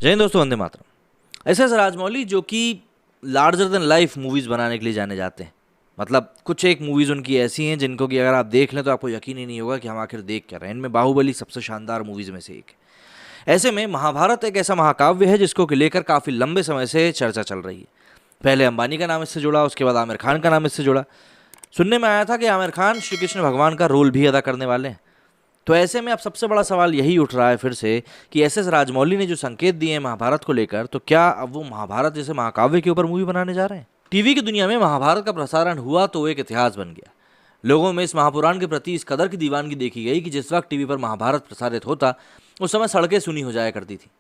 जय हिंद दोस्तों, वंदे मातरम। एस राजमौली जो कि लार्जर देन लाइफ मूवीज़ बनाने के लिए जाने जाते हैं। मतलब कुछ एक मूवीज़ उनकी ऐसी हैं जिनको कि अगर आप देख लें तो आपको यकीन ही नहीं होगा कि हम आखिर देख क्या रहे हैं। इनमें बाहुबली सबसे शानदार मूवीज़ में से एक है। ऐसे में महाभारत एक ऐसा महाकाव्य है जिसको कि लेकर काफ़ी लंबे समय से चर्चा चल रही है। पहले अंबानी का नाम इससे जुड़ा, उसके बाद आमिर खान का नाम इससे जुड़ा। सुनने में आया था कि आमिर खान श्री कृष्ण भगवान का रोल भी अदा करने वाले हैं। तो ऐसे में अब सबसे बड़ा सवाल यही उठ रहा है फिर से कि एस राजमौली ने जो संकेत दिए हैं महाभारत को लेकर, तो क्या अब वो महाभारत जैसे महाकाव्य के ऊपर मूवी बनाने जा रहे हैं? टीवी की दुनिया में महाभारत का प्रसारण हुआ तो एक इतिहास बन गया। लोगों में इस महापुराण के प्रति इस कदर की दीवानगी देखी गई कि जिस वक्त टीवी पर महाभारत प्रसारित होता उस समय सड़कें सुनी हो जाया करती थी।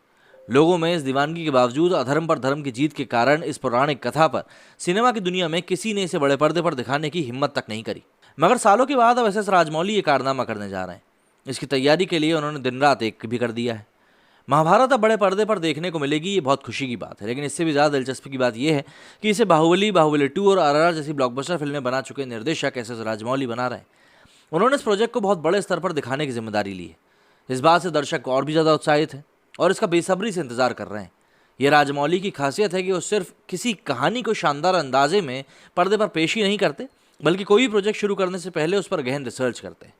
लोगों में इस दीवानगी के बावजूद अधर्म पर धर्म की जीत के कारण इस पौराणिक कथा पर सिनेमा की दुनिया में किसी ने इसे बड़े पर्दे पर दिखाने की हिम्मत तक नहीं करी। मगर सालों के बाद अब एस राजमौली ये कारनामा करने जा रहे हैं। इसकी तैयारी के लिए उन्होंने दिन रात एक भी कर दिया है। महाभारत अब बड़े पर्दे पर देखने को मिलेगी, ये बहुत खुशी की बात है। लेकिन इससे भी ज़्यादा दिलचस्पी की बात यह है कि इसे बाहुबली, बाहुबली 2 और RRR जैसी ब्लॉकबस्टर फिल्में बना चुके निर्देशक एस राजमौली बना रहे हैं। उन्होंने इस प्रोजेक्ट को बहुत बड़े स्तर पर दिखाने की जिम्मेदारी ली है। इस बात से दर्शक और भी ज़्यादा उत्साहित हैं और इसका बेसब्री से इंतजार कर रहे हैं। ये राजमौली की खासियत है कि वो सिर्फ किसी कहानी को शानदार अंदाजे में पर्दे पर पेश ही नहीं करते, बल्कि कोई भी प्रोजेक्ट शुरू करने से पहले उस पर गहन रिसर्च करते हैं।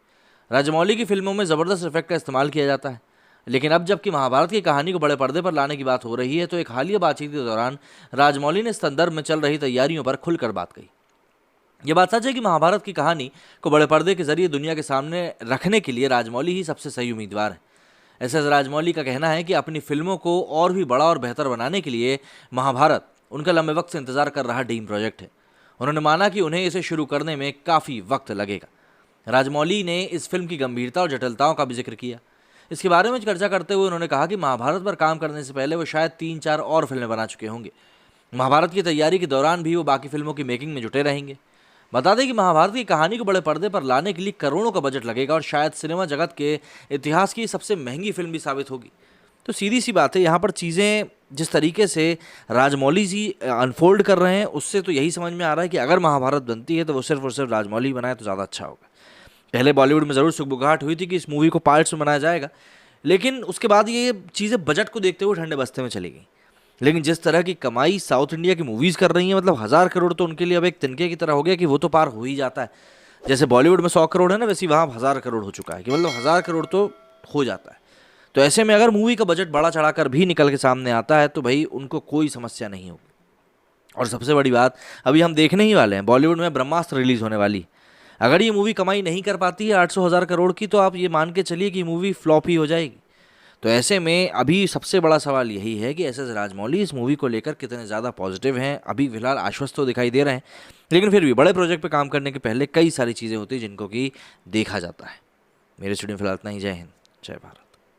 राजमौली की फिल्मों में ज़बरदस्त इफेक्ट का इस्तेमाल किया जाता है, लेकिन अब जबकि महाभारत की कहानी को बड़े पर्दे पर लाने की बात हो रही है, तो एक हालिया बातचीत के दौरान राजमौली ने इस संदर्भ में चल रही तैयारियों पर खुलकर बात कही। ये बात सच है कि महाभारत की कहानी को बड़े पर्दे के जरिए दुनिया के सामने रखने के लिए राजमौली ही सबसे सही उम्मीदवार है। एस राजमौली का कहना है कि अपनी फिल्मों को और भी बड़ा और बेहतर बनाने के लिए महाभारत उनका लंबे वक्त से इंतजार कर रहा ड्रीम प्रोजेक्ट है। उन्होंने माना कि उन्हें इसे शुरू करने में काफ़ी वक्त लगेगा। राजमौली ने इस फिल्म की गंभीरता और जटिलताओं का भी जिक्र किया। इसके बारे में चर्चा करते हुए उन्होंने कहा कि महाभारत पर काम करने से पहले वो शायद 3-4 और फिल्में बना चुके होंगे। महाभारत की तैयारी के दौरान भी वो बाकी फिल्मों की मेकिंग में जुटे रहेंगे। बता दें कि महाभारत की कहानी को बड़े पर्दे पर लाने के लिए करोड़ों का बजट लगेगा और शायद सिनेमा जगत के इतिहास की सबसे महंगी फिल्म भी साबित होगी। तो सीधी सी बात है, यहाँ पर चीज़ें जिस तरीके से राजमौली जी अनफोल्ड कर रहे हैं उससे तो यही समझ में आ रहा है कि अगर महाभारत बनती है तो वो सिर्फ और सिर्फ राजमौली बनाए तो ज़्यादा अच्छा होगा। पहले बॉलीवुड में ज़रूर सुगबुगाहट हुई थी कि इस मूवी को पार्ट्स में बनाया जाएगा, लेकिन उसके बाद ये चीज़ें बजट को देखते हुए ठंडे बस्ते में चली गई। लेकिन जिस तरह की कमाई साउथ इंडिया की मूवीज़ कर रही हैं, मतलब 1000 करोड़ तो उनके लिए अब एक तिनके की तरह हो गया कि वो तो पार हो ही जाता है। जैसे बॉलीवुड में 100 करोड़ है ना, वैसे वहाँ 1000 करोड़ हो चुका है कि मतलब 1000 करोड़ तो हो जाता है। तो ऐसे में अगर मूवी का बजट बढ़ा चढ़ाकर भी निकल के सामने आता है तो भाई उनको कोई समस्या नहीं होगी। और सबसे बड़ी बात, अभी हम देखने ही वाले हैं बॉलीवुड में ब्रह्मास्त्र रिलीज़ होने वाली। अगर ये मूवी कमाई नहीं कर पाती है 800,000 करोड़ की, तो आप ये मान के चलिए कि मूवी फ्लॉप ही हो जाएगी। तो ऐसे में अभी सबसे बड़ा सवाल यही है कि एस राजमौली इस मूवी को लेकर कितने ज़्यादा पॉजिटिव हैं। अभी फिलहाल आश्वस्त तो दिखाई दे रहे हैं, लेकिन फिर भी बड़े प्रोजेक्ट पे काम करने के पहले कई सारी चीज़ें होती हैं जिनको कि देखा जाता है। मेरे स्टूडियो में फिलहाल इतना ही। जय हिंद, जय भारत।